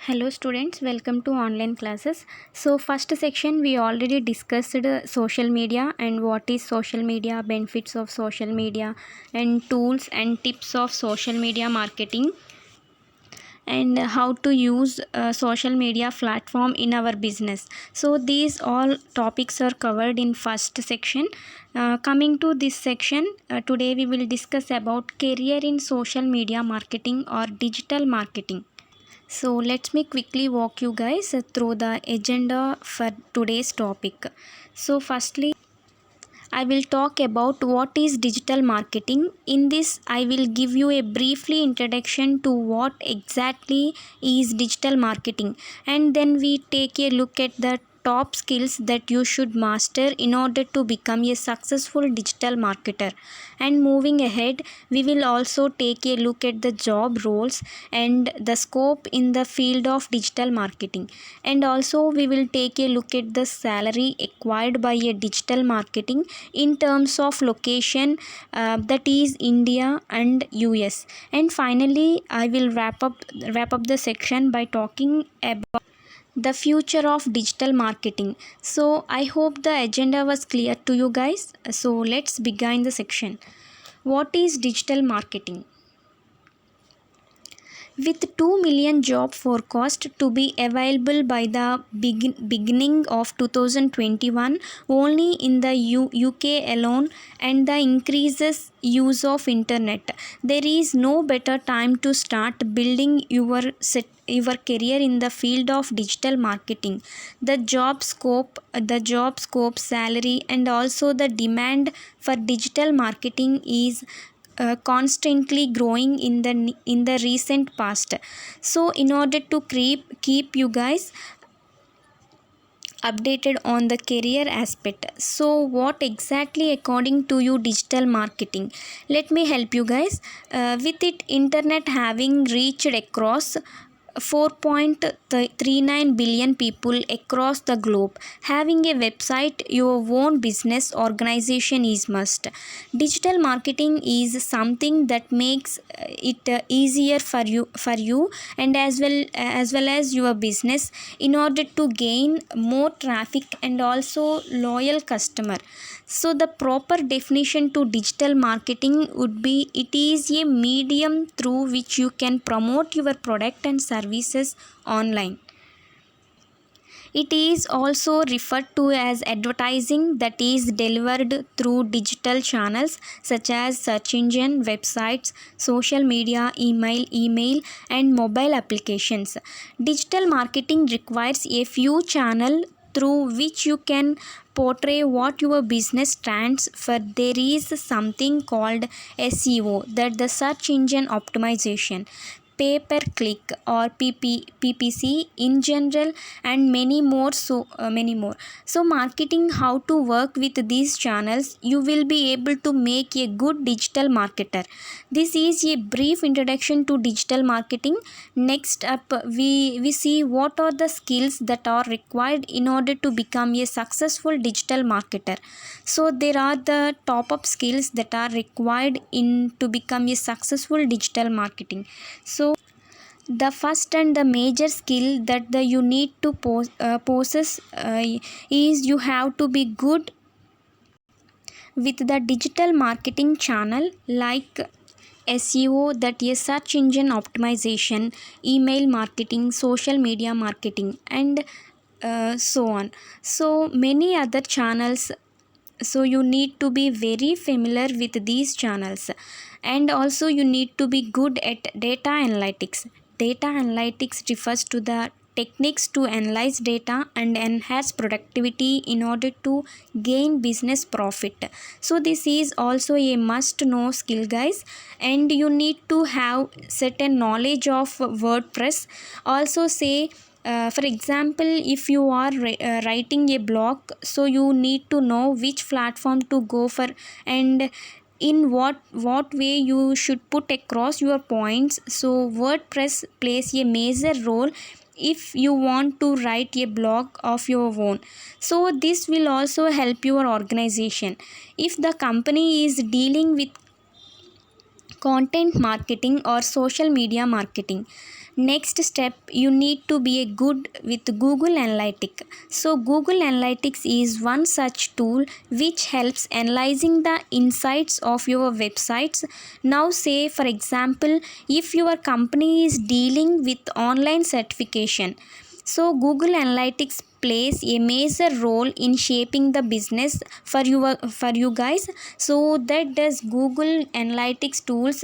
Hello students, welcome to online classes. So first section we already discussed social media and what is social media, benefits of social media and tools and tips of social media marketing and how to use social media platform in our business. So these all topics are covered in first section. Coming to this section, today we will discuss about career in social media marketing or digital marketing. So let me quickly walk you guys through the agenda for today's topic. So firstly, I will talk about what is digital marketing. In this, I will give you a briefly introduction to what exactly is digital marketing, and then we take a look at the top skills that you should master in order to become a successful digital marketer. And moving ahead, we will also take a look at the job roles and the scope in the field of digital marketing. And also we will take a look at the salary acquired by a digital marketing in terms of location, that is India and US. And finally I will wrap up the section by talking about the future of digital marketing. So I hope the agenda was clear to you guys. So let's begin the section. What is digital marketing? With 2 million job forecast to be available by the beginning of 2021 only in the UK alone, and the increases use of internet, there is no better time to start building your career in the field of digital marketing. The job scope, salary, and also the demand for digital marketing is constantly growing in the recent past. So in order to keep you guys updated on the career aspect, so what exactly according to you digital marketing, let me help you guys. With it internet having reached across 4.39 billion people across the globe, having a website, your own business organization is must. Digital marketing is something that makes it easier for you and as well as your business in order to gain more traffic and also loyal customer. So the proper definition to digital marketing would be it is a medium through which you can promote your product and services online. It is also referred to as advertising that is delivered through digital channels such as search engine, websites, social media, email and mobile applications. Digital marketing requires a few channels through which you can portray what your business stands for. There is something called SEO, that the search engine optimization, pay per click or PPC in general, and many more. So marketing how to work with these channels, you will be able to make a good digital marketer. This is a brief introduction to digital marketing. Next up, we see what are the skills that are required in order to become a successful digital marketer. So there are the top up skills that are required in to become a successful digital marketing. So the first and the major skill that you need to possess is you have to be good with the digital marketing channel like SEO, that is search engine optimization, email marketing, social media marketing, and so on. So many other channels. So you need to be very familiar with these channels, and also you need to be good at data analytics. Data analytics refers to the techniques to analyze data and enhance productivity in order to gain business profit. So this is also a must know skill guys, and you need to have certain knowledge of WordPress. Also say, for example, if you are writing a blog, so you need to know which platform to go for and in what way you should put across your points. So WordPress plays a major role if you want to write a blog of your own. So this will also help your organization. If the company is dealing with content marketing or social media marketing, Next step, you need to be a good with Google Analytics. So Google Analytics is one such tool which helps analyzing the insights of your websites. Now say for example, if your company is dealing with online certification, so Google Analytics plays a major role in shaping the business for you guys. So that does Google Analytics tools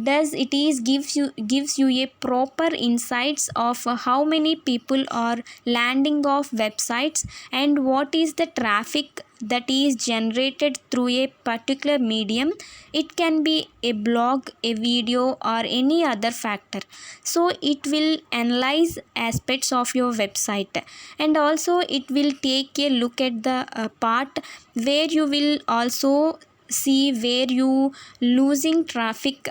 does it is gives you a proper insights of how many people are landing off websites and what is the traffic that is generated through a particular medium. It can be a blog, a video, or any other factor. So it will analyze aspects of your website, and also it will take a look at the part where you will also see where you losing traffic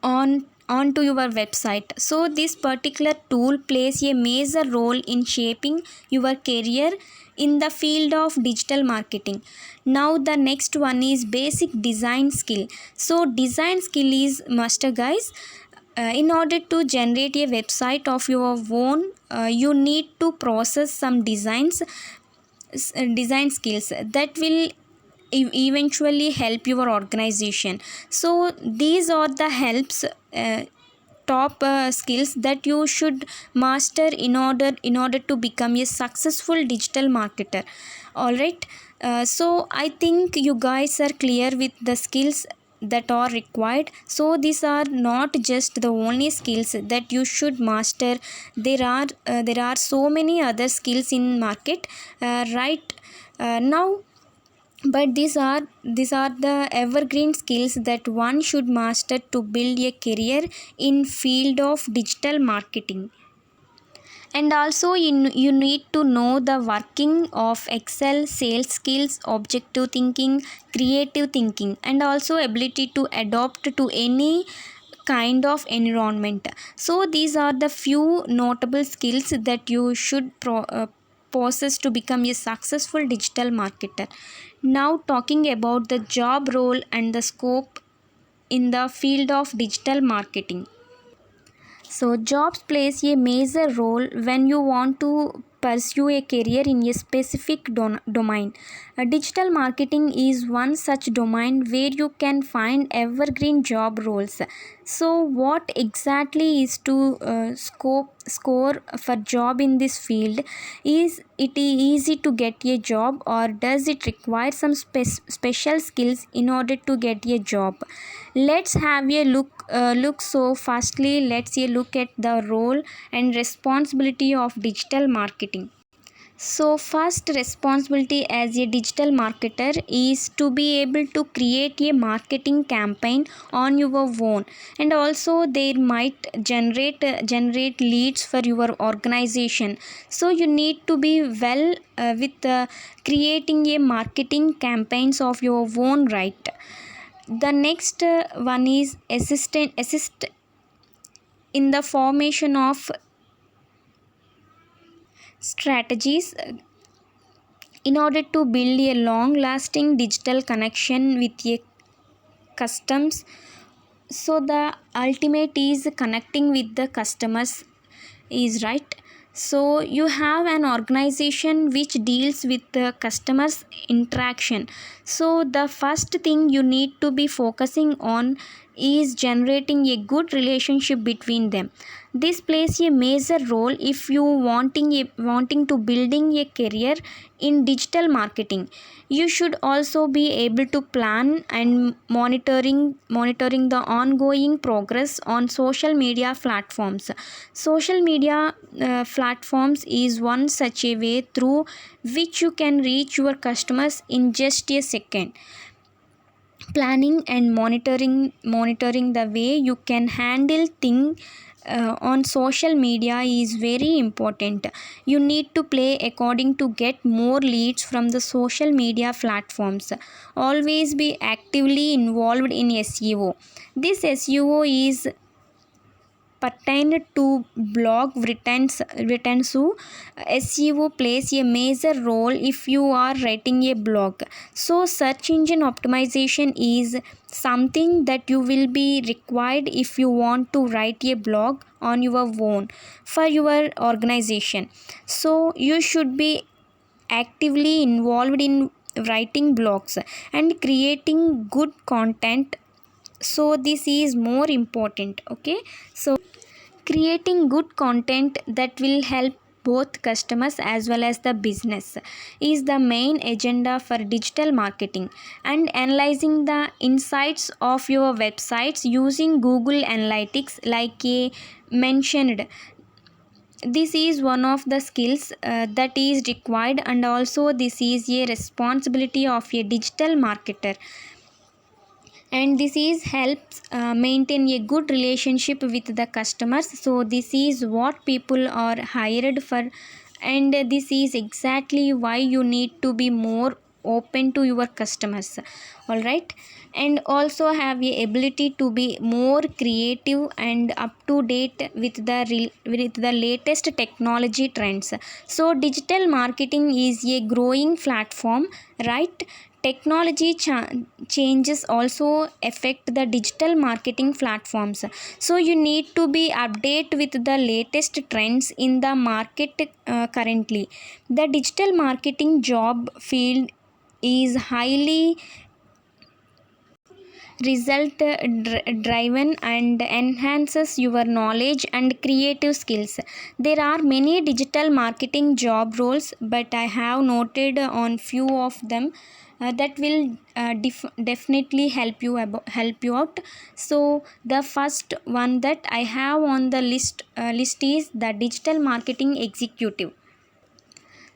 onto your website. So this particular tool plays a major role in shaping your career in the field of digital marketing. Now the next one is basic design skill. So design skill is master, guys. In order to generate a website of your own, you need to process some design skills that will eventually help your organization. So these are the helps, top skills that you should master in order to become a successful digital marketer. All right. So I think you guys are clear with the skills that are required. So these are not just the only skills that you should master. There are so many other skills in market, right now, but these are the evergreen skills that one should master to build a career in field of digital marketing. And also you need to know the working of Excel, sales skills, objective thinking, creative thinking, and also ability to adapt to any kind of environment. So these are the few notable skills that you should possess to become a successful digital marketer. Now talking about the job role and the scope in the field of digital marketing. So jobs plays a major role when you want to pursue a career in a specific domain. Digital marketing is one such domain where you can find evergreen job roles. So what exactly is to score for job in this field? Is it easy to get a job, or does it require some special skills in order to get a job? Let's have a look. So firstly, let's a look at the role and responsibility of digital marketing. So first responsibility as a digital marketer is to be able to create a marketing campaign on your own, and also they might generate leads for your organization. So you need to be well with creating a marketing campaigns of your own, right? The next one is assist in the formation of strategies in order to build a long lasting digital connection with a customs. So the ultimate is connecting with the customers, is right. So you have an organization which deals with the customers interaction. So the first thing you need to be focusing on is generating a good relationship between them. This plays a major role if you wanting to building a career in digital marketing. You should also be able to plan and monitoring the ongoing progress on social media platforms. Social media platforms is one such a way through which you can reach your customers in just a second. Planning and monitoring the way you can handle things on social media is very important. You need to play according to get more leads from the social media platforms. Always be actively involved in SEO. This SEO is pertain to blog written so SEO plays a major role if you are writing a blog. So search engine optimization is something that you will be required if you want to write a blog on your own for your organization. So you should be actively involved in writing blogs and creating good content. So this is more important. Okay, so creating good content that will help both customers as well as the business is the main agenda for digital marketing. And analyzing the insights of your websites using Google Analytics, like a mentioned, this is one of the skills that is required, and also this is a responsibility of a digital marketer, and this is helps maintain a good relationship with the customers. So this is what people are hired for, and this is exactly why you need to be more open to your customers. All right, and also have a ability to be more creative and up to date with the latest technology trends. So digital marketing is a growing platform, right? Technology changes also affect the digital marketing platforms. So you need to be update with the latest trends in the market. Currently the digital marketing job field is highly result driven and enhances your knowledge and creative skills. There are many digital marketing job roles, but I have noted on few of them that will definitely help you out. So the first one that I have on the list is the digital marketing executive.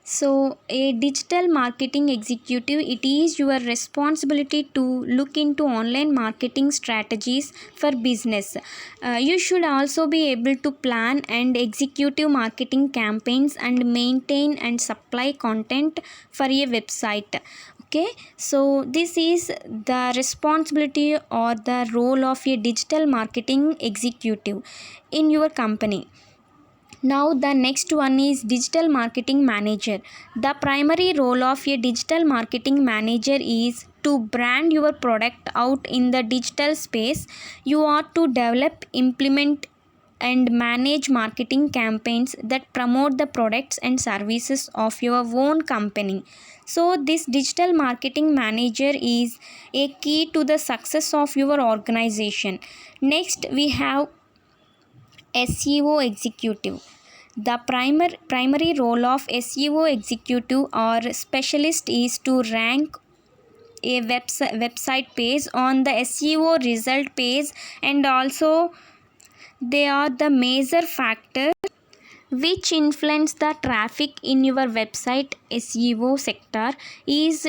So, a digital marketing executive, it is your responsibility to look into online marketing strategies for business. You should also be able to plan and execute marketing campaigns and maintain and supply content for a website. Okay, so this is the responsibility or the role of a digital marketing executive in your company. Now the next one is digital marketing manager. The primary role of a digital marketing manager is to brand your product out in the digital space. You are to develop, implement and manage marketing campaigns that promote the products and services of your own company. So this digital marketing manager is a key to the success of your organization. Next we have SEO executive. The primary role of SEO executive or specialist is to rank a website page on the SEO result page, and also they are the major factor which influence the traffic in your website. SEO sector is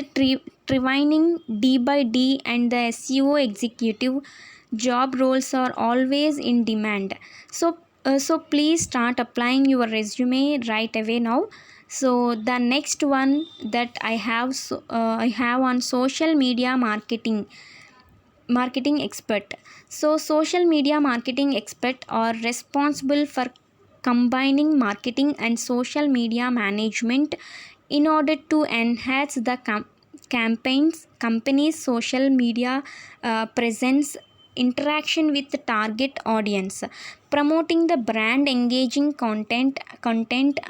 training D by D, and the SEO executive job roles are always in demand. So please start applying your resume right away now. So the next one that I have on social media marketing expert. So social media marketing expert are responsible for combining marketing and social media management in order to enhance the company's social media presence, interaction with the target audience, promoting the brand, engaging content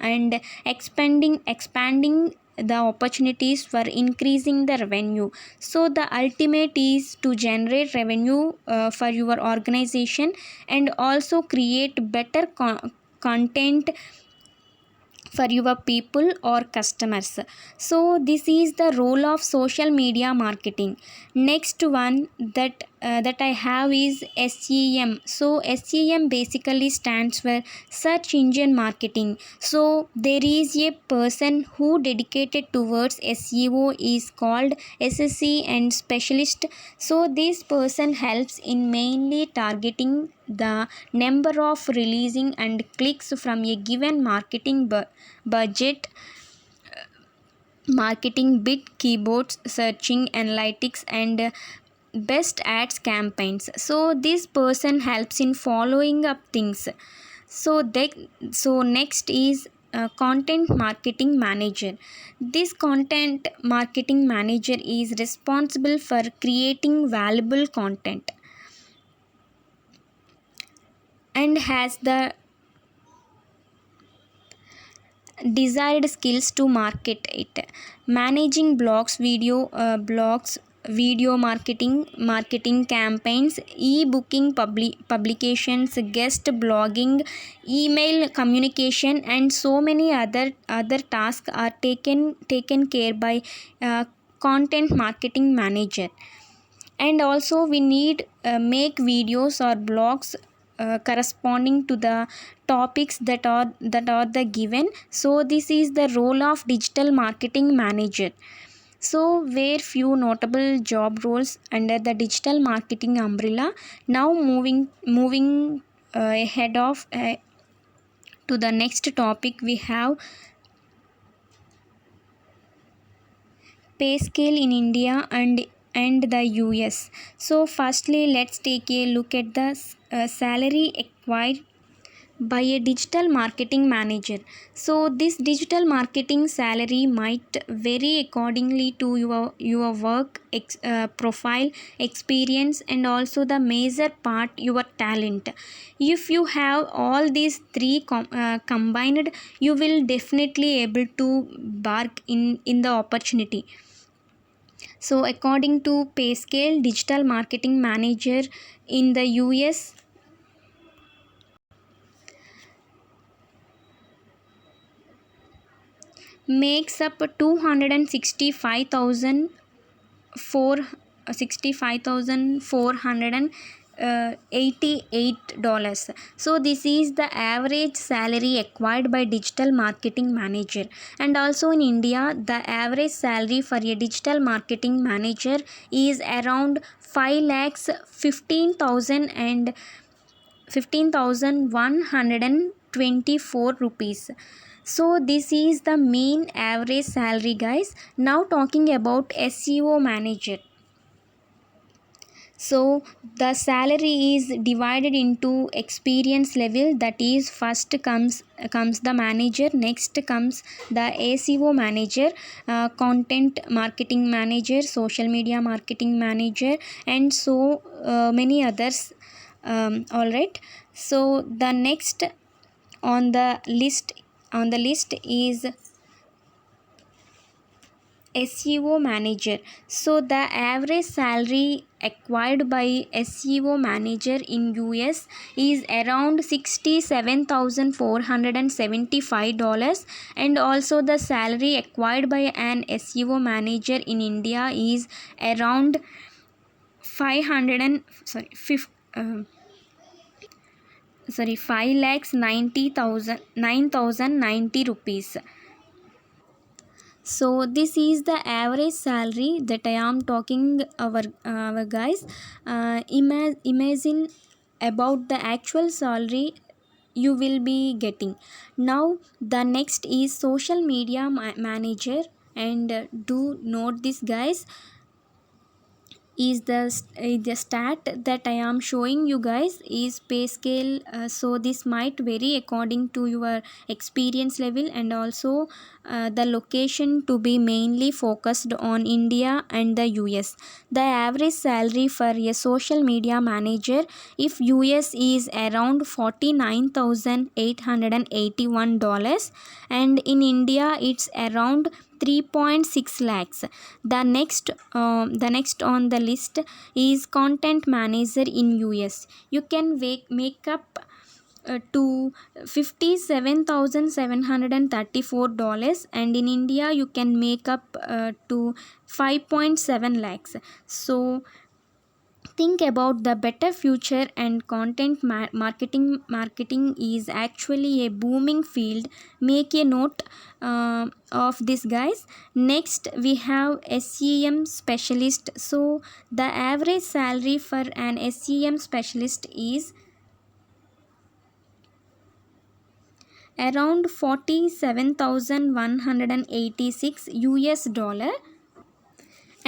and expanding the opportunities for increasing the revenue. So the ultimate is to generate revenue for your organization and also create better content for your people or customers. So this is the role of social media marketing. Next one that I have is SEM. So SEM basically stands for search engine marketing. So there is a person who dedicated towards SEO is called SSC and specialist. So this person helps in mainly targeting the number of releasing and clicks from a given marketing budget, marketing bid, keyboards, searching analytics and best ads campaigns. So this person helps in following up things. So next is content marketing manager. This content marketing manager is responsible for creating valuable content and has the desired skills to market it. Managing blogs, video marketing campaigns, e-booking publications, guest blogging, email communication, and so many other tasks are taken care by content marketing manager. And also we need make videos or blogs corresponding to the topics that are the given. So this is the role of digital marketing manager. So where few notable job roles under the digital marketing umbrella. Now moving ahead of to the next topic, we have pay scale in India and the US. So firstly, let's take a look at the salary acquired by a digital marketing manager. So this digital marketing salary might vary accordingly to your work profile, experience, and also the major part your talent. If you have all these three combined, you will definitely able to bark in the opportunity. So according to PayScale, digital marketing manager in the US makes up 265,000 four 65,488 dollars. So this is the average salary acquired by digital marketing manager. And also in India, the average salary for a digital marketing manager is around 5 lakhs 15,000 and 15,124 rupees. So this is the mean average salary, guys. Now talking about SEO manager. So the salary is divided into experience level, that is first comes the manager, next comes the ACO manager, content marketing manager, social media marketing manager, and so many others. All right. So the next on the list is SEO manager. So the average salary acquired by SEO manager in US is around $67,475, and also the salary acquired by an SEO manager in India is around 500 and sorry 5 lakhs 90,000 9,090 rupees. So this is the average salary that I am talking our guys. Imagine about the actual salary you will be getting. Now the next is social media manager, and do note this, guys, is the stat that I am showing you guys is pay scale. So this might vary according to your experience level, and also the location to be mainly focused on India and the US. The average salary for a social media manager if US is around $49,881, and in India it's around 3.6 lakhs. The next on the list is content manager in US. You can make up to $57,734, and in India you can make up to 5.7 lakhs. So think about the better future, and content marketing is actually a booming field. Make a note of this, guys. Next we have SEM specialist. So the average salary for an SEM specialist is around 47,186 US dollar,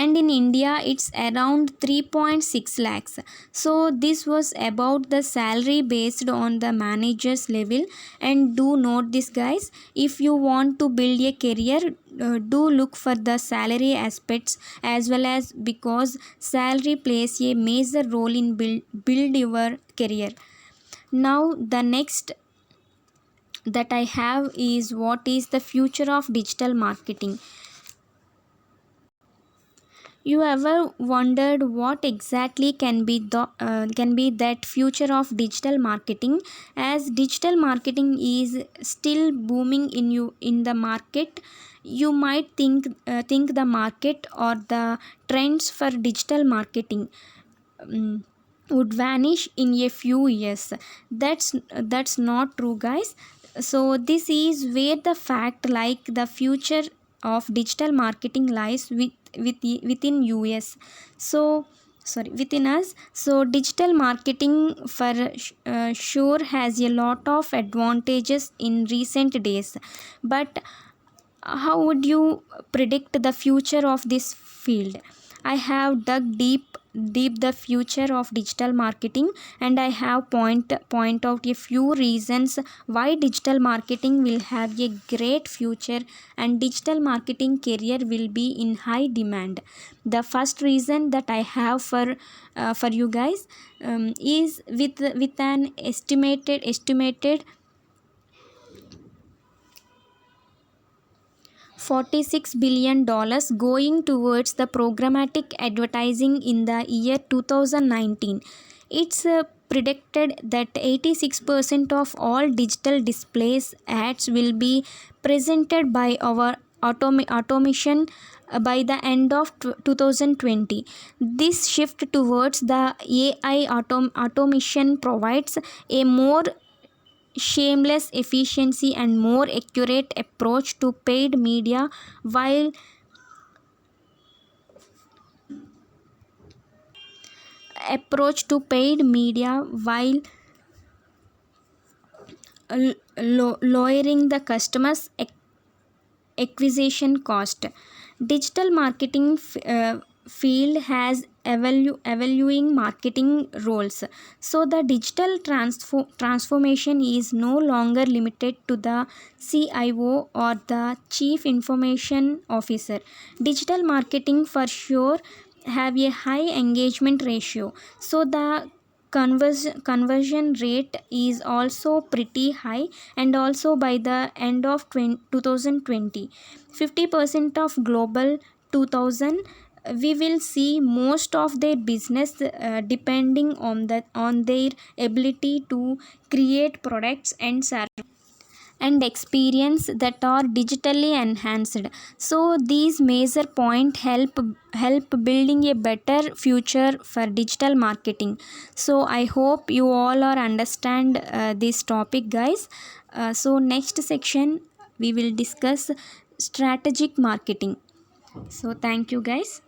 and in India it's around 3.6 lakhs. So this was about the salary based on the manager's level. And do note this, guys, if you want to build a career, do look for the salary aspects as well, as because salary plays a major role in build your career. Now the next that I have is, what is the future of digital marketing? You ever wondered what exactly can be that future of digital marketing? As digital marketing is still booming in the market, you might think the market or the trends for digital marketing um, would vanish in a few years. That's not true, guys. So this is where the fact, like the future of digital marketing lies within us. So sorry, within us. So digital marketing for sure has a lot of advantages in recent days, but how would you predict the future of this field? I have dug deep the future of digital marketing, and I have point out a few reasons why digital marketing will have a great future and digital marketing career will be in high demand. The first reason that I have for you guys is with an estimated $46 billion going towards the programmatic advertising in the year 2019. It's predicted that 86% of all digital displays ads will be presented by our automation by the end of 2020. This shift towards the AI automation provides a more shameless efficiency and more accurate while approach to paid media while lowering the customers acquisition cost. Digital marketing field has evaluating marketing roles. So the digital transformation is no longer limited to the CIO or the chief information officer. Digital marketing for sure have a high engagement ratio. So the conversion rate is also pretty high, and also by the end of 2020, 50% of global 2000, we will see most of their business depending on their ability to create products and services and experience that are digitally enhanced. So these major point help building a better future for digital marketing. So I hope you all are understand this topic, guys. So next section we will discuss strategic marketing. So thank you, guys.